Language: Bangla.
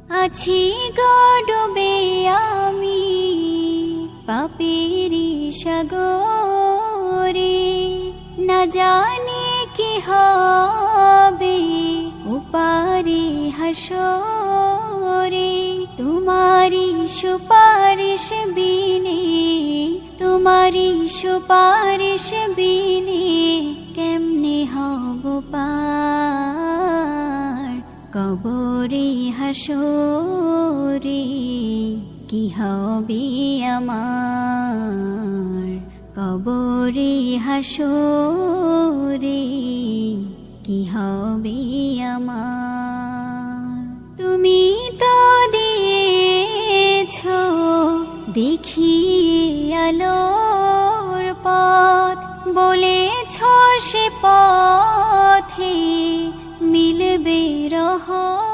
আছি গো ডুবে আমি পাপেরি সাগরে, না জানি কি হবে ওপারে হাসরে। তোমারি সুপারিশ বিনে, তোমারি সুপারিশ বিনে কেমনে হব পার কবরে হাসরে। কি হবে আমার কবরে হাসরে, কি হবে আমার। তুমি তো দিয়েছো দেখিয়ে আলোর পথ, বলেছো সে পথে মিলবে রহমত।